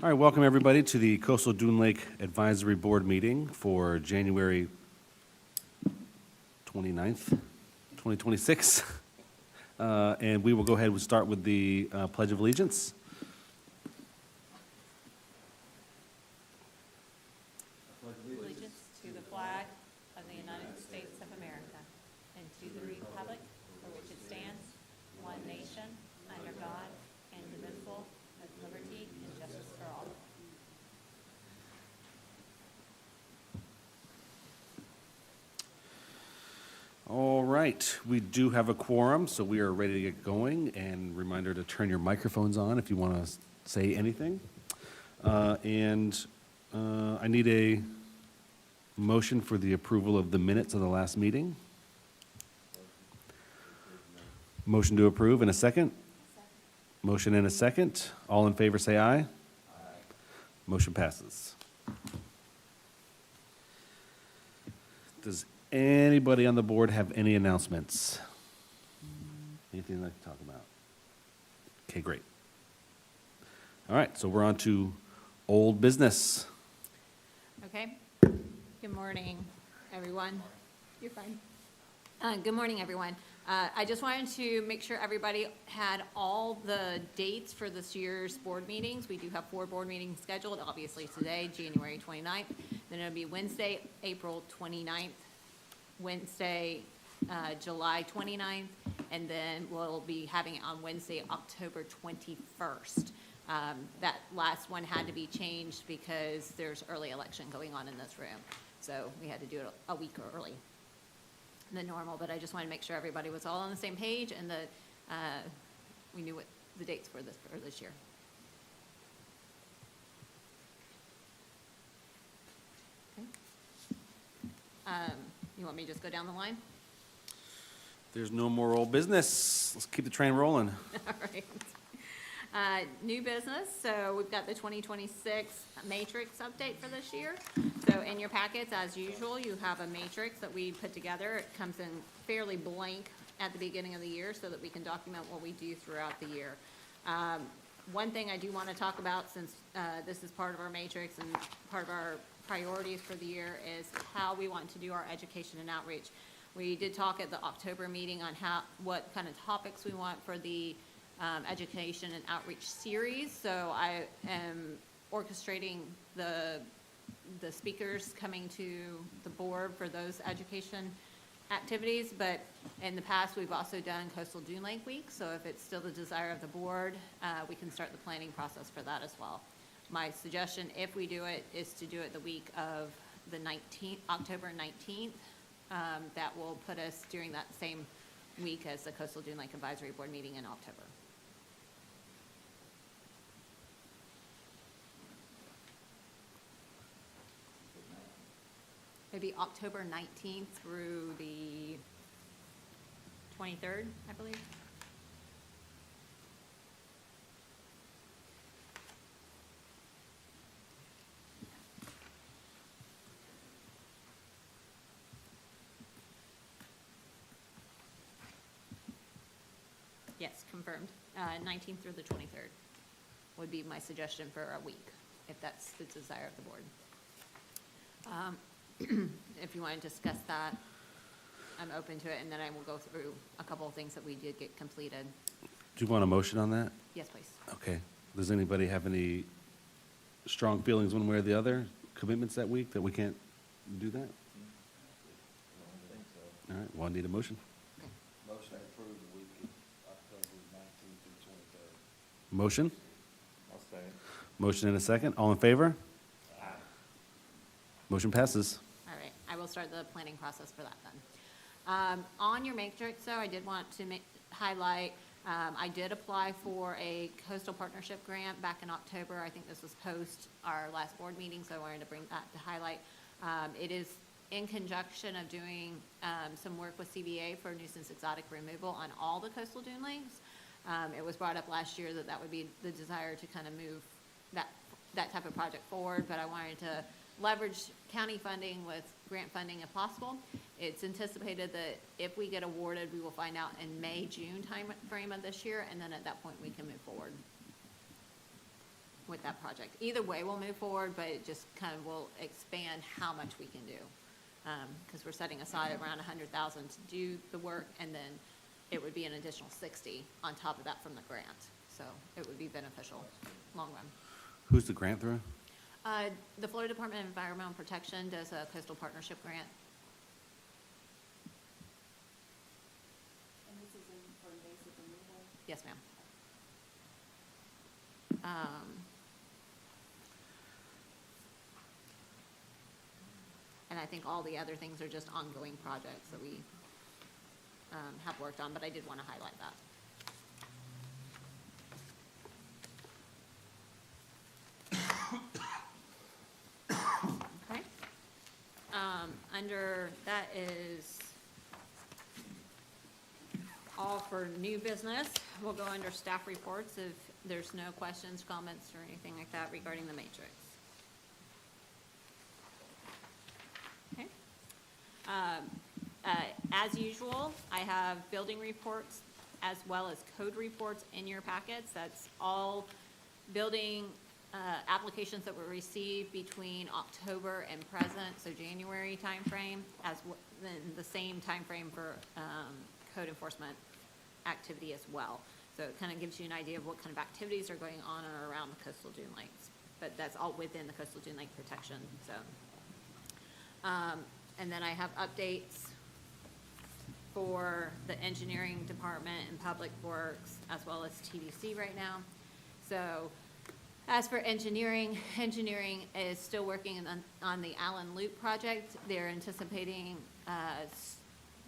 All right, welcome everybody to the Coastal Dune Lake Advisory Board meeting for January 29th, 2026. And we will go ahead and start with the Pledge of Allegiance. Allegiance to the flag of the United States of America and to the republic for which it stands, one nation, under God, indivisible, with liberty and justice for all. All right, we do have a quorum, so we are ready to get going. And reminder to turn your microphones on if you want to say anything. I need a motion for the approval of the minutes of the last meeting. Motion to approve in a second. Motion in a second. All in favor say aye. Aye. Motion passes. Does anybody on the board have any announcements? Anything you'd like to talk about? Okay, great. All right, so we're on to old business. Okay. Good morning, everyone. You're fine. Good morning, everyone. I just wanted to make sure everybody had all the dates for this year's board meetings. We do have 4 board meetings scheduled, obviously today, January 29th. Then it'll be Wednesday, April 29th, Wednesday, July 29th, and then we'll be having it on Wednesday, October 21st. That last one had to be changed because there's early election going on in this room. So we had to do it a week early than normal, but I just wanted to make sure everybody was all on the same page and that we knew what the dates were for this year. Okay. You want me to just go down the line? There's no more old business. Let's keep the train rolling. All right. New business, so we've got the 2026 matrix update for this year. So in your packets, as usual, you have a matrix that we put together. It comes in fairly blank at the beginning of the year so that we can document what we do throughout the year. One thing I do want to talk about, since this is part of our matrix and part of our priorities for the year, is how we want to do our education and outreach. We did talk at the October meeting on what kind of topics we want for the education and outreach series. So I am orchestrating the speakers coming to the board for those education activities. But in the past, we've also done Coastal Dune Lake Week. So if it's still the desire of the board, we can start the planning process for that as well. My suggestion, if we do it, is to do it the week of the 19th, October 19th. That will put us during that same week as the Coastal Dune Lake Advisory Board meeting in October. Maybe October 19th through the 23rd, I believe. Yes, confirmed. 19th through the 23rd would be my suggestion for a week, if that's the desire of the board. If you want to discuss that, I'm open to it, and then I will go through a couple of things that we did get completed. Do you want a motion on that? Yes, please. Okay. Does anybody have any strong feelings one way or the other, commitments that week that we can't do that? I don't think so. All right, well, I need a motion. Motion to approve the week of October 19th through 23rd. Motion? I'll second. Motion and a second. All in favor? Aye. Motion passes. All right, I will start the planning process for that then. On your matrix, though, I did want to highlight, I did apply for a coastal partnership grant back in October. I think this was post our last board meeting, so I wanted to bring that to highlight. It is in conjunction of doing some work with CVA for nuisance exotic removal on all the coastal dune lakes. It was brought up last year that would be the desire to kind of move that type of project forward, but I wanted to leverage county funding with grant funding if possible. It's anticipated that if we get awarded, we will find out in May, June time frame of this year, and then at that point we can move forward. with that project. Either way, we'll move forward, but it just kind of will expand how much we can do. Because we're setting aside around 100,000 to do the work, and then it would be an additional 60 on top of that from the grant. So it would be beneficial, long run. Who's the grant through? The Florida Department of Environmental Protection does a coastal partnership grant. And this is for invasive removal? Yes, ma'am. And I think all the other things are just ongoing projects that we have worked on, but I did want to highlight that. Okay. Under, that is all for new business. We'll go under staff reports if there's no questions, comments, or anything like that regarding the matrix. Okay. As usual, I have building reports as well as code reports in your packets. That's all building applications that were received between October and present, so January timeframe, then the same timeframe for code enforcement activity as well. So it kind of gives you an idea of what kind of activities are going on or around the coastal dune lakes. But that's all within the coastal dune lake protection zone. And then I have updates for the engineering department and public works as well as TDC right now. So as for engineering, engineering is still working on the Allen Loop project. They're anticipating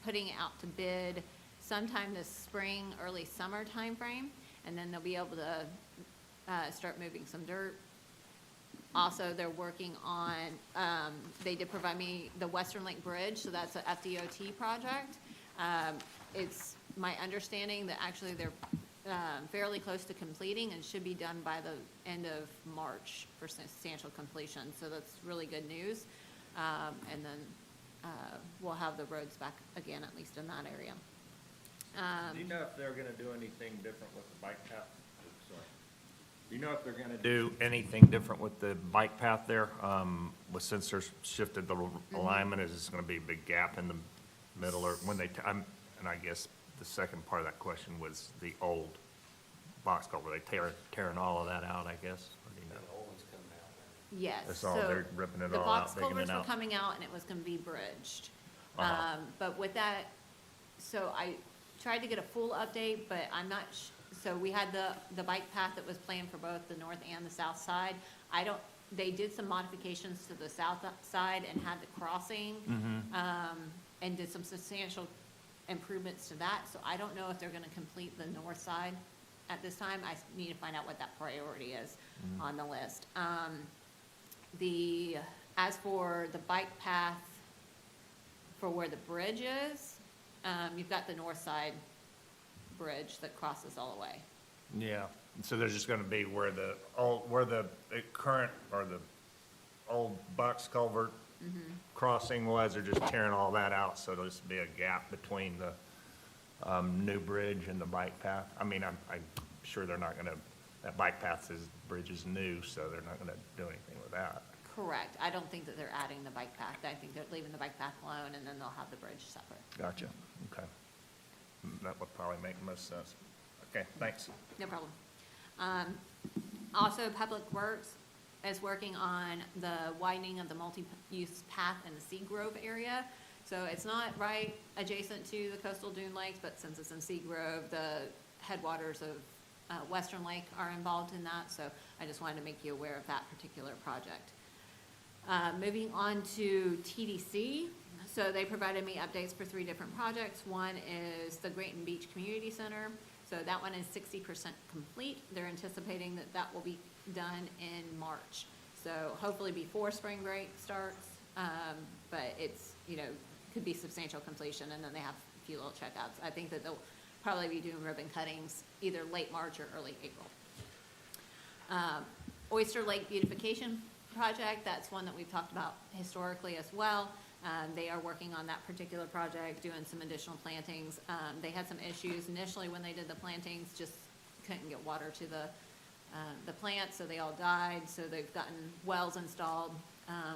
putting it out to bid sometime this spring, early summer timeframe, and then they'll be able to start moving some dirt. Also, they're working on, they did provide me the Western Lake Bridge, so that's a FDOT project. It's my understanding that actually they're fairly close to completing and should be done by the end of March for substantial completion. So that's really good news. And then we'll have the roads back again, at least in that area. Do you know if they're gonna do anything different with the bike path? Sorry. Do you know if they're gonna do anything different with the bike path there? Since they're shifted the alignment, is this gonna be a big gap in the middle, or when they, and I guess the second part of that question was the old box culvert. Were they tearing all of that out, I guess? Or do you know? The old one's coming out now. Yes. That's all, so they're ripping it the all box out, digging culverts it were out. coming out and it was gonna be bridged. Uh-huh. But with that, so I tried to get a full update, but I'm not, so we had the bike path that was planned for both the north and the south side. They did some modifications to the south side and had the crossing, and did some substantial improvements to that. So I don't know if they're gonna complete the north side at this time. I need to find out what that priority is on the list. As for the bike path for where the bridge is, you've got the north side bridge that crosses all the way. Yeah, so there's just gonna be where the current, or the old box culvert crossing was, they're just tearing all that out, so there'll just be a gap between the new bridge and the bike path. I mean, I'm sure they're not gonna, that bike path bridge is new, so they're not gonna do anything with that. Correct. I don't think that they're adding the bike path. I think they're leaving the bike path alone, and then they'll have the bridge separate. Gotcha, okay. That would probably make most sense. Okay, thanks. No problem. Also, Public Works is working on the widening of the multi-use path in the Seagrove area. So it's not right adjacent to the coastal dune lakes, but since it's in Seagrove, the headwaters of Western Lake are involved in that. So I just wanted to make you aware of that particular project. Moving on to TDC. So they provided me updates for 3 different projects. One is the Grayton Beach Community Center. So that one is 60% complete. They're anticipating that that will be done in March. So hopefully before spring break starts, but it's, could be substantial completion, and then they have a few little checkouts. I think that they'll probably be doing ribbon cuttings either late March or early April. Oyster Lake Beautification Project, that's one that we've talked about historically as well. They are working on that particular project, doing some additional plantings. They had some issues initially when they did the plantings, just couldn't get water to the the plants, so they all died. So they've gotten wells installed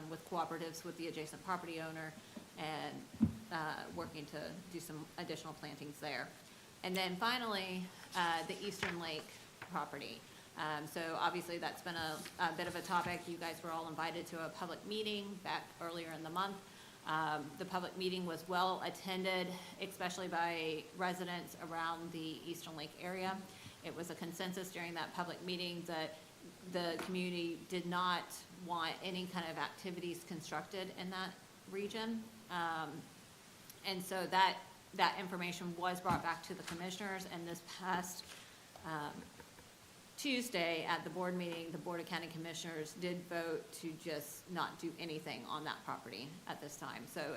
with cooperatives with the adjacent property owner and working to do some additional plantings there. And then finally, the Eastern Lake property. So obviously that's been a bit of a topic. You guys were all invited to a public meeting back earlier in the month. The public meeting was well attended, especially by residents around the Eastern Lake area. It was a consensus during that public meeting that the community did not want any kind of activities constructed in that region. And so that information was brought back to the commissioners, and this past Tuesday at the board meeting, the Board of County Commissioners did vote to just not do anything on that property at this time. So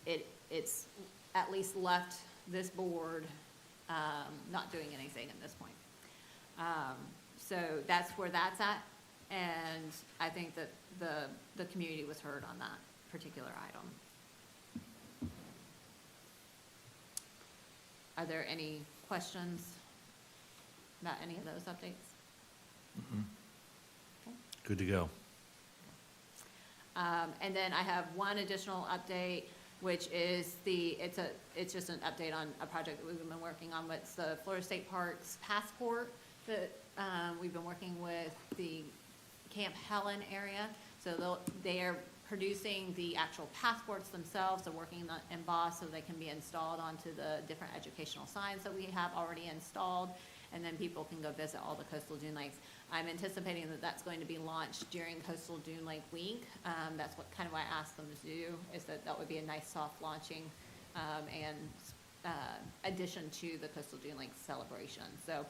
it's at least left this board not doing anything at this point. So that's where that's at, and I think that the community was heard on that particular item. Are there any questions about any of those updates? Okay. Good to go. And then I have one additional update, which is it's just an update on a project that we've been working on. It's the Florida State Parks passport that we've been working with the Camp Helen area. So they are producing the actual passports themselves. They're working on embossed so they can be installed onto the different educational signs that we have already installed. And then people can go visit all the coastal dune lakes. I'm anticipating that that's going to be launched during Coastal Dune Lake Week. That's what kind of what I asked them to do, is that would be a nice soft launching and addition to the Coastal Dune Lake celebration. So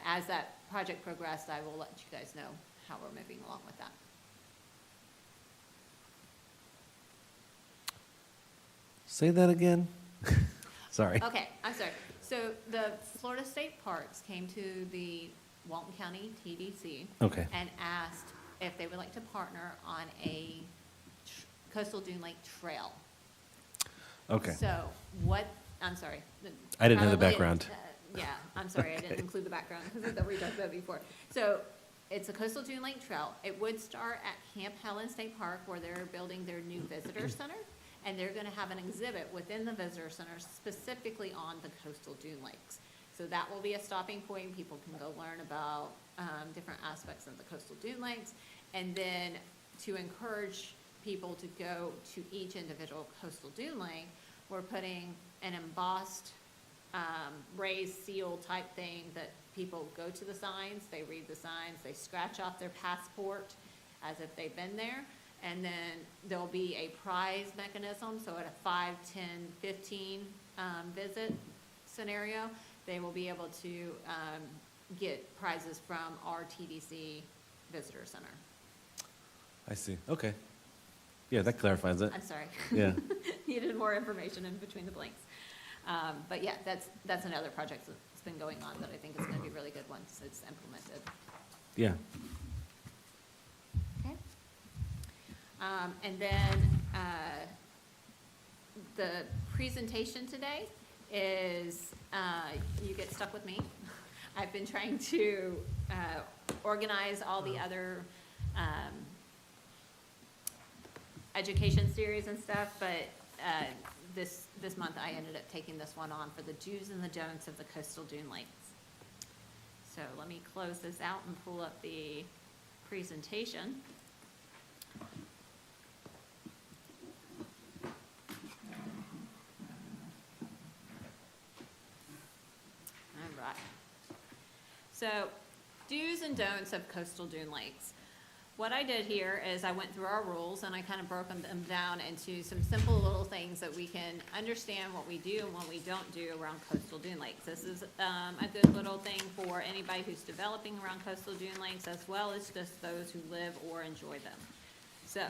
as that project progressed, I will let you guys know how we're moving along with that. Say that again. Sorry. Okay, I'm sorry. So the Florida State Parks came to the Walton County TDC Okay. and asked if they would like to partner on a Coastal Dune Lake Trail. Okay. So I'm sorry. I didn't know the Probably, background. Yeah, I'm sorry, I didn't include the background because we talked about it before. So it's a Coastal Dune Lake Trail. It would start at Camp Helen State Park where they're building their new visitor center. And they're gonna have an exhibit within the visitor center specifically on the coastal dune lakes. So that will be a stopping point. People can go learn about different aspects of the coastal dune lakes. And then to encourage people to go to each individual coastal dune lake, we're putting an embossed raised seal type thing that people go to the signs, they read the signs, they scratch off their passport as if they've been there. And then there'll be a prize mechanism, so at a 5, 10, 15 visit scenario, they will be able to get prizes from our TDC Visitor Center. I see. Okay. Yeah, that clarifies it. I'm sorry. Yeah. Needed more information in between the blanks. But yeah, that's another project that's been going on that I think is gonna be really good once it's implemented. Yeah. Okay. And then the presentation today is, you get stuck with me. I've been trying to organize all the other education series and stuff, but this month I ended up taking this one on for the do's and the don'ts of the coastal dune lakes. So let me close this out and pull up the presentation. All right. So, do's and don'ts of coastal dune lakes. What I did here is I went through our rules and I kind of broke them down into some simple little things that we can understand what we do and what we don't do around coastal dune lakes. This is a good little thing for anybody who's developing around coastal dune lakes, as well as just those who live or enjoy them. So,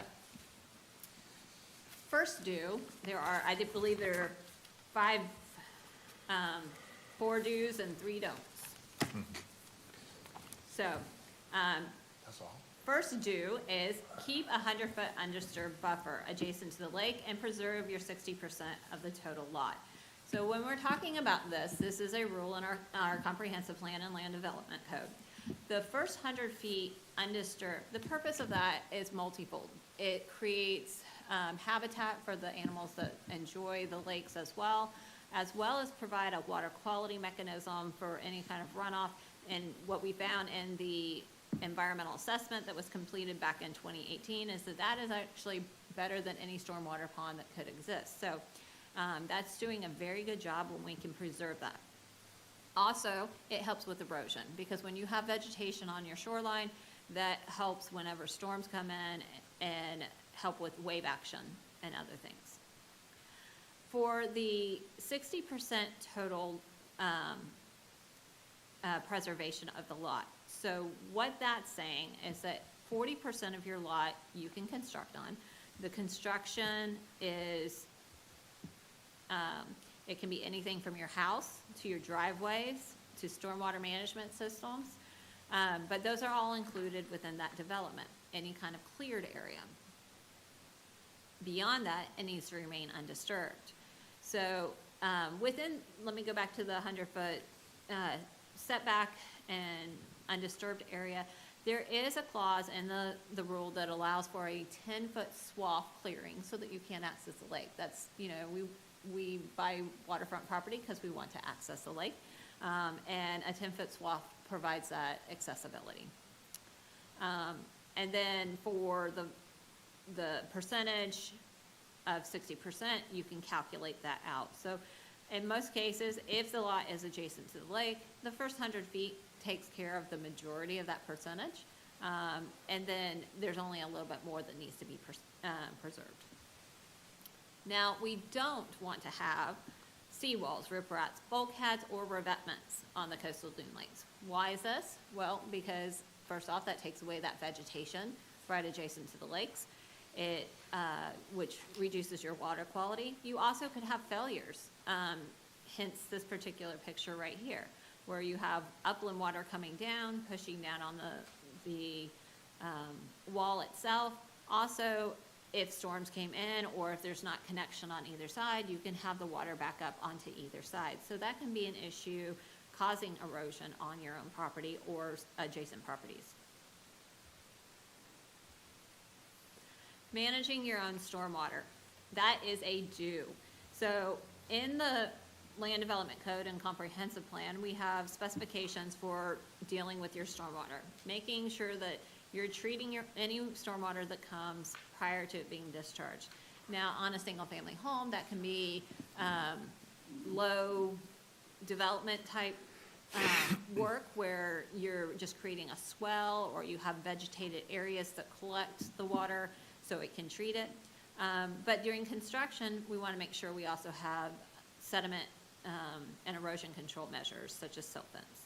first do, I did believe there are 4 do's and 3 don'ts. So, That's all. first do is keep a 100-foot undisturbed buffer adjacent to the lake and preserve your 60% of the total lot. So when we're talking about this is a rule in our comprehensive plan and land development code. The first 100 feet undisturbed, the purpose of that is multifold. It creates habitat for the animals that enjoy the lakes as well as provide a water quality mechanism for any kind of runoff. And what we found in the environmental assessment that was completed back in 2018 is that is actually better than any stormwater pond that could exist. So that's doing a very good job when we can preserve that. Also, it helps with erosion, because when you have vegetation on your shoreline, that helps whenever storms come in and help with wave action and other things. For the 60% total preservation of the lot, so what that's saying is that 40% of your lot you can construct on. The construction is it can be anything from your house to your driveways to stormwater management systems, but those are all included within that development, any kind of cleared area. Beyond that, it needs to remain undisturbed. So let me go back to the 100-foot setback and undisturbed area. There is a clause in the rule that allows for a 10-foot swath clearing so that you can access the lake. That's, we buy waterfront property because we want to access the lake, and a 10-foot swath provides that accessibility. And then for the percentage of 60%, you can calculate that out. So in most cases, if the lot is adjacent to the lake, the first 100 feet takes care of the majority of that percentage, and then there's only a little bit more that needs to be preserved. Now, we don't want to have seawalls, riprats, bulkheads, or revetments on the coastal dune lakes. Why is this? Well, because first off, that takes away that vegetation right adjacent to the lakes, which reduces your water quality. You also could have failures, hence this particular picture right here, where you have upland water coming down, pushing down on the wall itself. Also, if storms came in or if there's not connection on either side, you can have the water back up onto either side. So that can be an issue causing erosion on your own property or adjacent properties. Managing your own stormwater, that is a do. So in the Land Development Code and Comprehensive Plan, we have specifications for dealing with your stormwater, making sure that you're treating any stormwater that comes prior to it being discharged. Now, on a single-family home, that can be low development type work where you're just creating a swell, or you have vegetated areas that collect the water so it can treat it. But during construction, we want to make sure we also have sediment and erosion control measures, such as silt fence.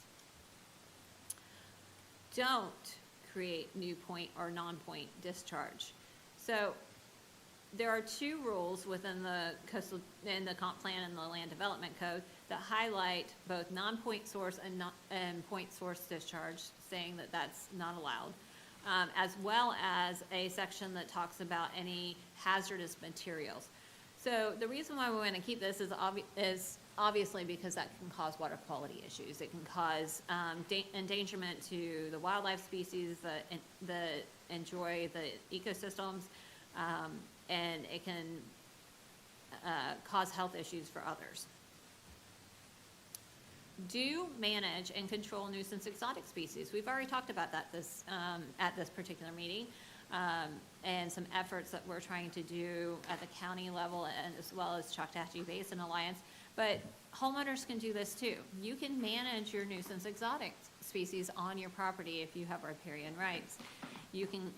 Don't create new point or non-point discharge. So there are two rules within the comp plan and the land development code that highlight both non-point source and point source discharge, saying that that's not allowed, as well as a section that talks about any hazardous materials. So the reason why we want to keep this is obviously because that can cause water quality issues. It can cause endangerment to the wildlife species that enjoy the ecosystems, and it can cause health issues for others. Do manage and control nuisance exotic species. We've already talked about that at this particular meeting, and some efforts that we're trying to do at the county level and as well as Choctawhatchee Basin Alliance. But homeowners can do this too. You can manage your nuisance exotic species on your property if you have riparian rights. You can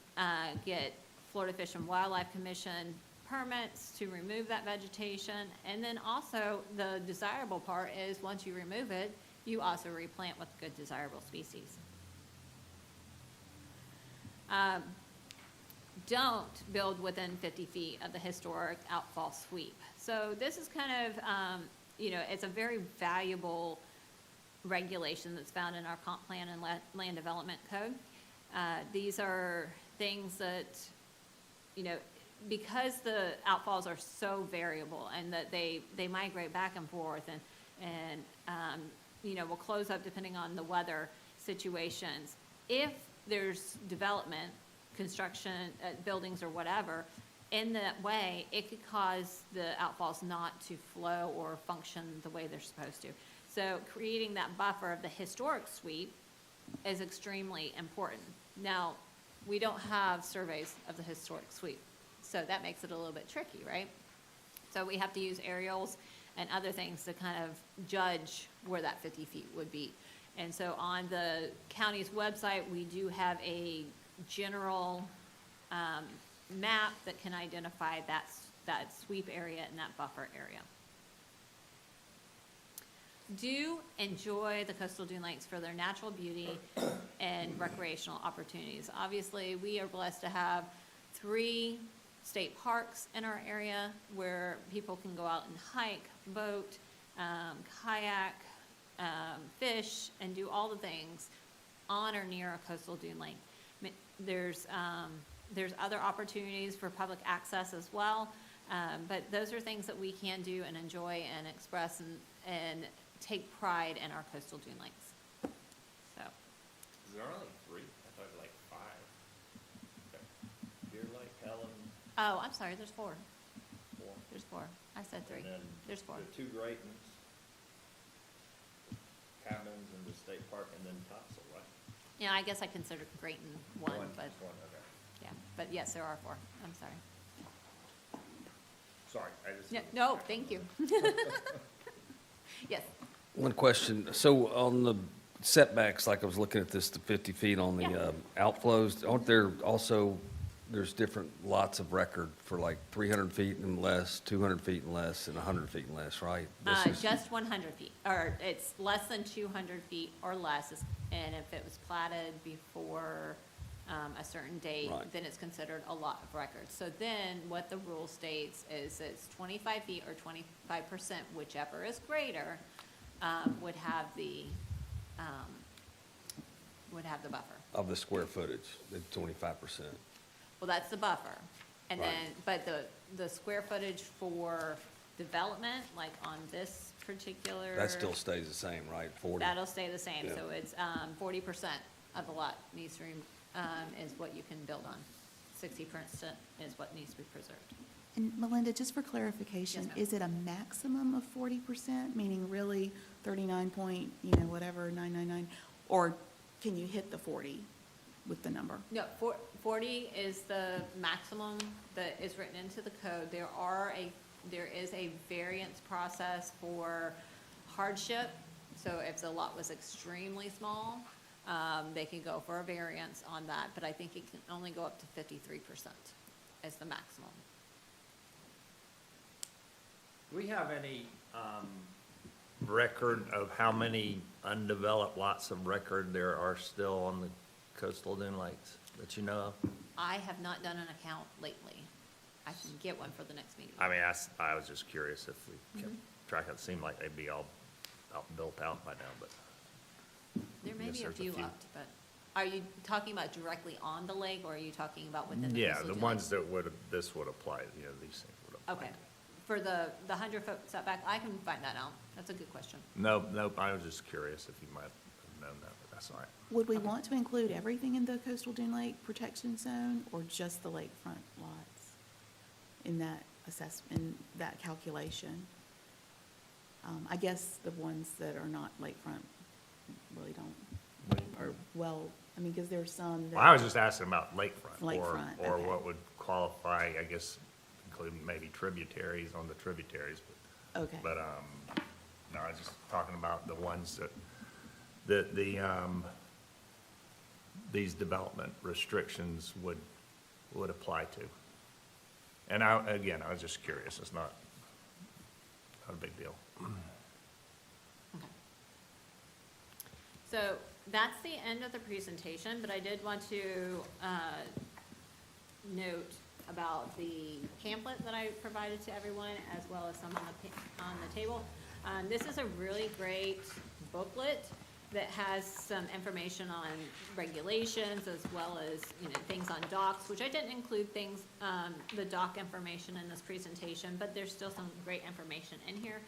get Florida Fish and Wildlife Commission permits to remove that vegetation. And then also the desirable part is once you remove it, you also replant with good desirable species. Don't build within 50 feet of the historic outfall sweep. So this is kind of, it's a very valuable regulation that's found in our comp plan and land development code. These are things that, because the outfalls are so variable and that they migrate back and forth and, will close up depending on the weather situations. If there's development, construction, buildings or whatever, in that way, it could cause the outfalls not to flow or function the way they're supposed to. So creating that buffer of the historic sweep is extremely important. Now, we don't have surveys of the historic sweep, so that makes it a little bit tricky, right? So we have to use aerials and other things to kind of judge where that 50 feet would be. And so on the county's website, we do have a general map that can identify that sweep area and that buffer area. Do enjoy the coastal dune lakes for their natural beauty and recreational opportunities. Obviously, we are blessed to have 3 state parks in our area where people can go out and hike, boat, kayak, fish, and do all the things on or near a coastal dune lake. There's other opportunities for public access as well, but those are things that we can do and enjoy and express and take pride in our coastal dune lakes. So, Is there only 3? I thought like 5. Okay. Deer Lake, Helen, oh, I'm sorry, there's 4. 4. There's 4. I said 3. And then There's 4. the 2 great ones, cabins in the state park, and then Topsail, right? Yeah, I guess I consider Grayton one, but, Just one, okay. yeah, but yes, there are 4. I'm sorry. Sorry, I just. No, thank you. Yes. One question. So on the setbacks, like I was looking at this, the 50 feet on the Yeah. Outflows, aren't there also, there's different lots of record for like 300 feet and less, 200 feet and less, and 100 feet and less, right? This is- Just 100 feet, or it's less than 200 feet or less, and if it was platted before a certain date, Right. then it's considered a lot of record. So then, what the rule states is it's 25 feet or 25%, whichever is greater, would have the buffer. Of the square footage, the 25%. Well, that's the buffer. And Right. then, but the square footage for development, like on this particular. That still stays the same, right? 40? That'll stay the same, Yeah. so it's 40% of the lot needs to, is what you can build on. 60% is what needs to be preserved. And Melinda, just for clarification, Yes, ma'am. is it a maximum of 40%, meaning really 39 point, whatever, 999? Or can you hit the 40 with the number? No, 40 is the maximum that is written into the code. There is a variance process for hardship. So if the lot was extremely small, they can go for a variance on that, but I think it can only go up to 53% as the maximum. Do we have any record of how many undeveloped lots of record there are still on the coastal dune lakes that you know of? I have not done an account lately. I can get one for the next meeting. I mean, I was just curious if we kept track of it. It seemed like they'd be all built out by now, but. There may Yes, be a there's a few few. left, but are you talking about directly on the lake, or are you talking about within the Yeah, coastal the dune ones lake? that this would apply, these things would apply. Okay. For the 100-foot setback, I can find that out. That's a good question. Nope, I was just curious if you might have known that, but that's all right. Would we want to include everything in the coastal dune lake protection zone, or just the lakefront lots in that in that calculation? I guess the ones that are not lakefront really don't, or because there's some that. Well, I was just asking about lakefront, Lakefront, or okay. what would qualify, I guess, including maybe tributaries on the tributaries, Okay. but, no, I was just talking about the ones that these development restrictions would apply to. And I was just curious, it's not a big deal. Okay. So that's the end of the presentation, but I did want to note about the pamphlet that I provided to everyone, as well as some on the table. This is a really great booklet that has some information on regulations as well as, things on docks, which I didn't include things, the dock information in this presentation, but there's still some great information in here.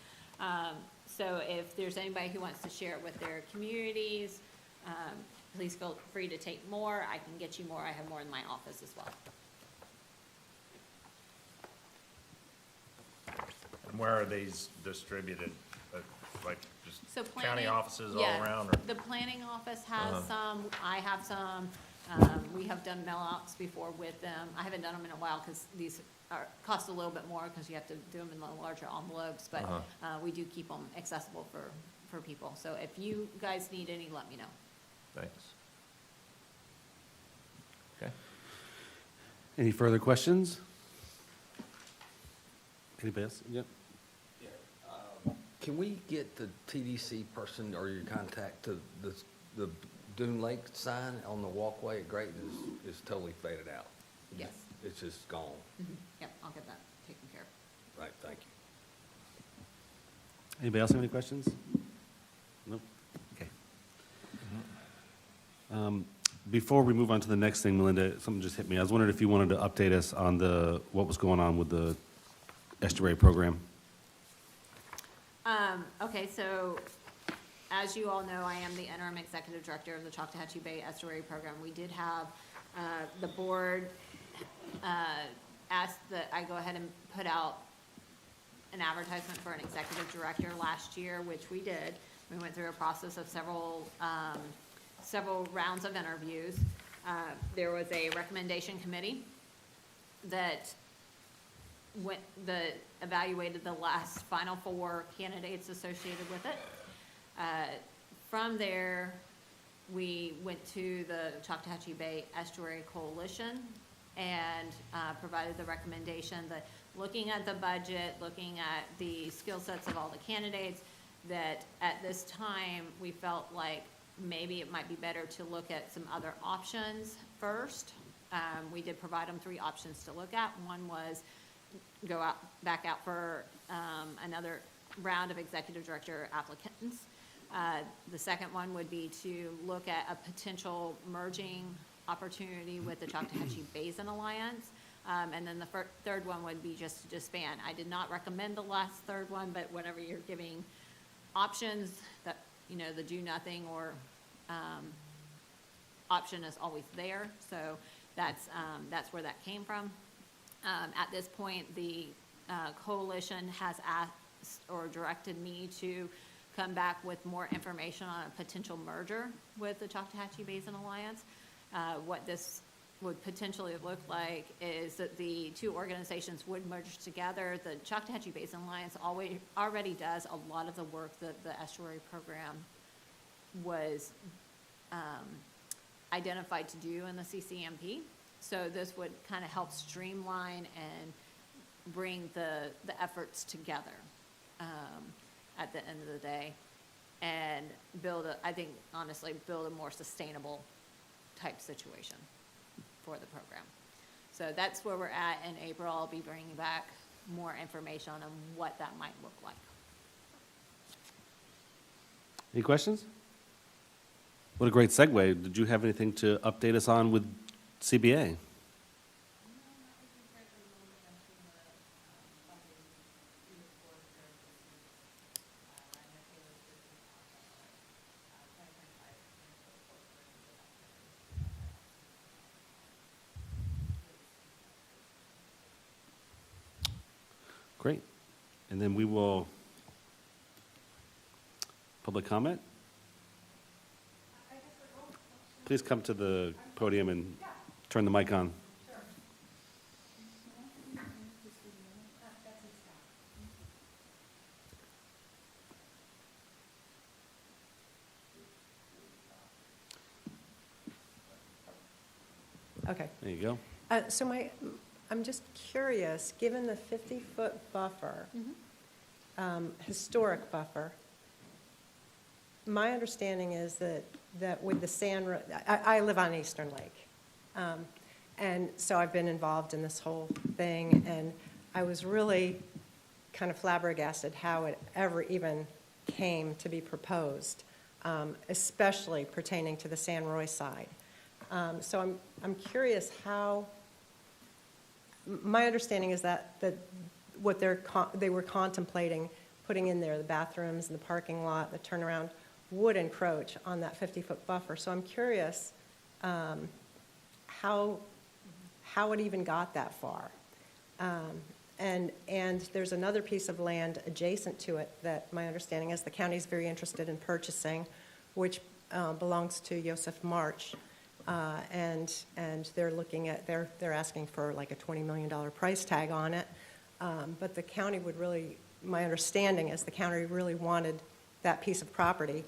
So if there's anybody who wants to share it with their communities, please feel free to take more. I can get you more. I have more in my office as well. And where are these distributed? Like just So county planning- offices all yeah, around? Or The planning office has Uh-huh. some, I have some, we have done mail-outs before with them. I haven't done them in a while because these cost a little bit more because you have to do them in the larger envelopes, but Uh-huh. we do keep them accessible for people. So if you guys need any, let me know. Thanks. Okay. Any further questions? Anybody else? Yep. Can we get the TDC person or your contact to the Dune Lake sign on the walkway at Grayton is totally faded out? Yes. It's just gone. Yep, I'll get that taken care of. Right, thank you. Anybody else have any questions? Nope. Okay. Before we move on to the next thing, Melinda, something just hit me. I was wondering if you wanted to update us on what was going on with the estuary program. Okay, so as you all know, I am the interim executive director of the Choctawhatchee Bay Estuary Program. We did have, the board, asked that I go ahead and put out an advertisement for an executive director last year, which we did. We went through a process of several rounds of interviews. There was a recommendation committee that evaluated the last final 4 candidates associated with it. From there, we went to the Choctawhatchee Bay Estuary Coalition and provided the recommendation that looking at the budget, looking at the skill sets of all the candidates, that at this time, we felt like maybe it might be better to look at some other options first. We did provide them 3 options to look at. One was go back out for another round of executive director applicants. The second one would be to look at a potential merging opportunity with the Choctawhatchee Basin Alliance. And then the third one would be just to disband. I did not recommend the last third one, but whenever you're giving options, that, the do nothing or option is always there. So that's where that came from. At this point, the coalition has asked or directed me to come back with more information on a potential merger with the Choctawhatchee Basin Alliance. What this would potentially look like is that the 2 organizations would merge together. The Choctawhatchee Basin Alliance already does a lot of the work that the estuary program was identified to do in the CCMP. So this would kind of help streamline and bring the efforts together at the end of the day and honestly build a more sustainable type situation for the program. So that's where we're at in April. I'll be bringing back more information on what that might look like. Any questions? What a great segue. Did you have anything to update us on with CBA? Great. And then we will, public comment? Please come to the podium and turn the mic on. Okay. There you go. I'm just curious, given the 50-foot buffer, historic buffer, my understanding is that with the sand, I live on Eastern Lake. And so I've been involved in this whole thing, and I was really kind of flabbergasted how it ever even came to be proposed. especially pertaining to the San Roy side. So I'm curious how, my understanding is that what they were contemplating, putting in there, the bathrooms and the parking lot, the turnaround, would encroach on that 50-foot buffer. So I'm curious how it even got that far. And there's another piece of land adjacent to it that my understanding is the county's very interested in purchasing, which belongs to Joseph March. And they're looking at, they're asking for like a $20 million price tag on it. But the county would really, my understanding is the county really wanted that piece of property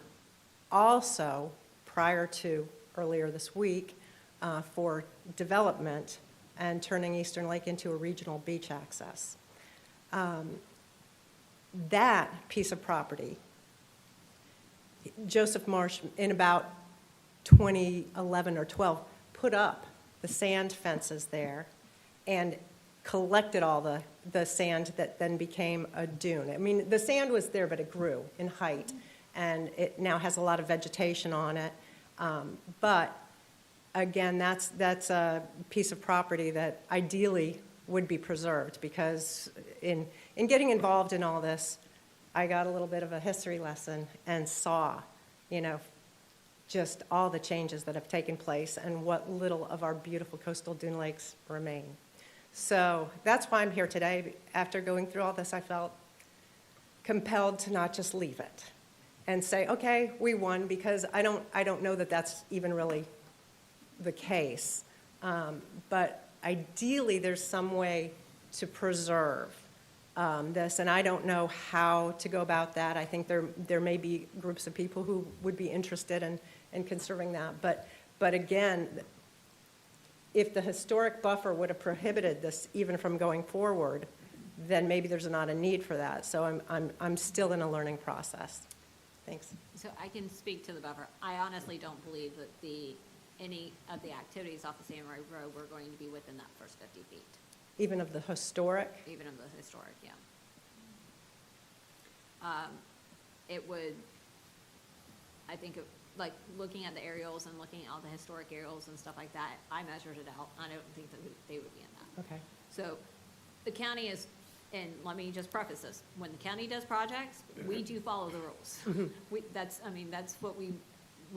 also prior to earlier this week for development and turning Eastern Lake into a regional beach access. That piece of property, Joseph Marsh, in about 2011 or 12, put up the sand fences there and collected all the sand that then became a dune. I mean, the sand was there, but it grew in height, and it now has a lot of vegetation on it. But again, that's a piece of property that ideally would be preserved, because in getting involved in all this, I got a little bit of a history lesson and saw, just all the changes that have taken place and what little of our beautiful coastal dune lakes remain. So that's why I'm here today. After going through all this, I felt compelled to not just leave it and say, okay, we won, because I don't know that that's even really the case. But ideally, there's some way to preserve this, and I don't know how to go about that. I think there may be groups of people who would be interested in conserving that. But again, if the historic buffer would have prohibited this even from going forward, then maybe there's not a need for that. So I'm still in a learning process. Thanks. So I can speak to the buffer. I honestly don't believe that any of the activities off of San Roy Road were going to be within that first 50 feet, Even of the historic? even of the historic, yeah. It would, I think, like, looking at the aerials and looking at all the historic aerials and stuff like that, I measured it out. I don't think that they would be in that. Okay. So the county is, and let me just preface this, when the county does projects, we do follow the rules. That's what we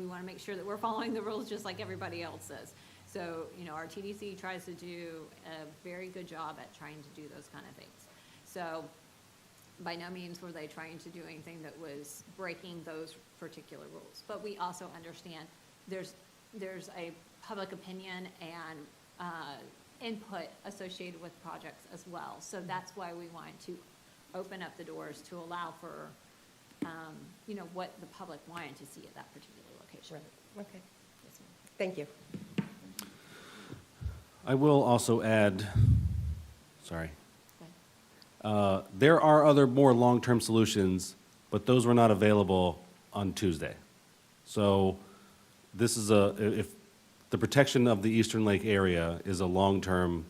want to make sure that we're following the rules just like everybody else does. So, our TDC tries to do a very good job at trying to do those kind of things. So by no means were they trying to do anything that was breaking those particular rules. But we also understand there's a public opinion and input associated with projects as well. So that's why we wanted to open up the doors to allow for, what the public wanted to see at that particular location. Right. Okay. Yes, ma'am. Thank you. I will also add, sorry, Go ahead. there are other more long-term solutions, but those were not available on Tuesday. So this is if the protection of the Eastern Lake area is a long-term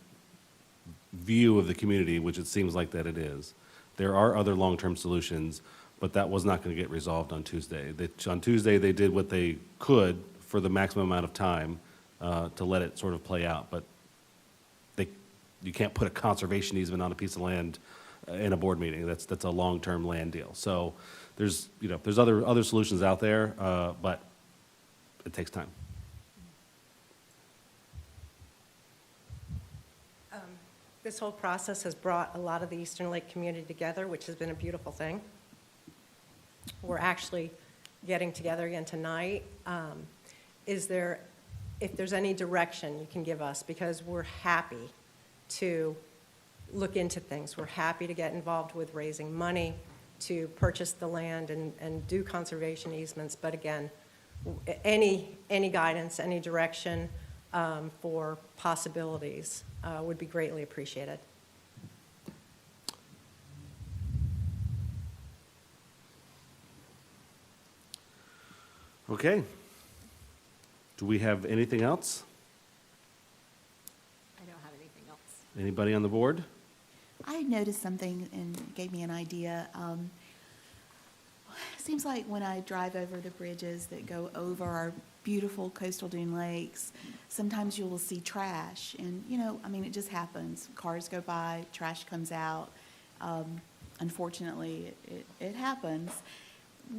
view of the community, which it seems like that it is, there are other long-term solutions, but that was not going to get resolved on Tuesday. On Tuesday, they did what they could for the maximum amount of time to let it sort of play out, but you can't put a conservation easement on a piece of land in a board meeting. That's a long-term land deal. So there's other solutions out there, but it takes time. This whole process has brought a lot of the Eastern Lake community together, which has been a beautiful thing. We're actually getting together again tonight. If there's any direction you can give us, because we're happy to look into things. We're happy to get involved with raising money to purchase the land and do conservation easements. But again, any guidance, any direction for possibilities would be greatly appreciated. Okay. Do we have anything else? I don't have anything else. Anybody on the board? I noticed something and it gave me an idea. seems like when I drive over the bridges that go over our beautiful coastal dune lakes, sometimes you will see trash. And, I mean, it just happens. Cars go by, trash comes out. Unfortunately, it happens.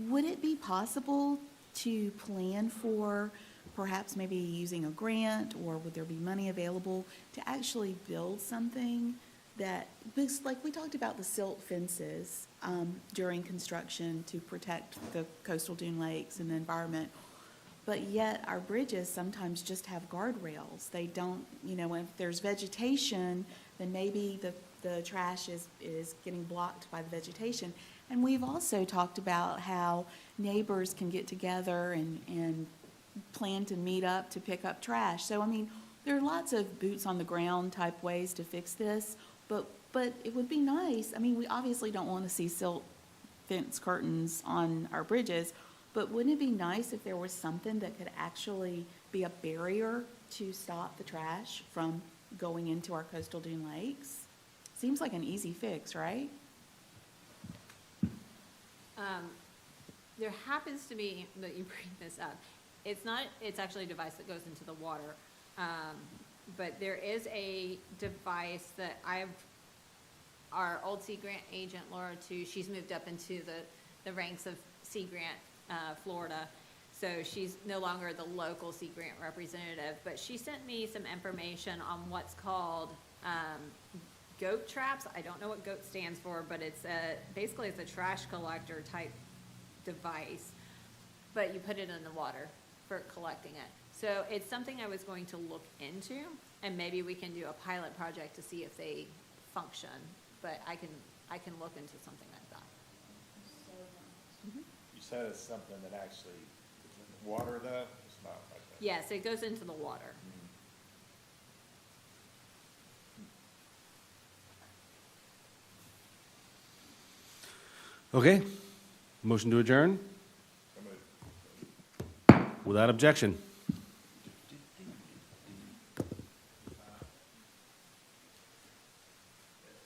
Would it be possible to plan for perhaps maybe using a grant, or would there be money available to actually build something that, because like we talked about the silt fences during construction to protect the coastal dune lakes and the environment, but yet our bridges sometimes just have guardrails. They don't, if there's vegetation, then maybe the trash is getting blocked by the vegetation. And we've also talked about how neighbors can get together and plan to meet up to pick up trash. So, I mean, there are lots of boots on the ground type ways to fix this, but it would be nice. I mean, we obviously don't want to see silt fence curtains on our bridges, but wouldn't it be nice if there was something that could actually be a barrier to stop the trash from going into our coastal dune lakes? Seems like an easy fix, right? There happens to be, that you bring this up, it's actually a device that goes into the water. But there is a device that our old Sea Grant agent, Laura, too, she's moved up into the ranks of Sea Grant, Florida. So she's no longer the local Sea Grant representative, but she sent me some information on what's called, goat traps. I don't know what GOAT stands for, but basically it's a trash collector type device, but you put it in the water for collecting it. So it's something I was going to look into, and maybe we can do a pilot project to see if they function, but I can look into something like that. You said it's something that actually is in the water though? It's not like that? Yes, it goes into the water. Okay, motion to adjourn? So moved. Without objection.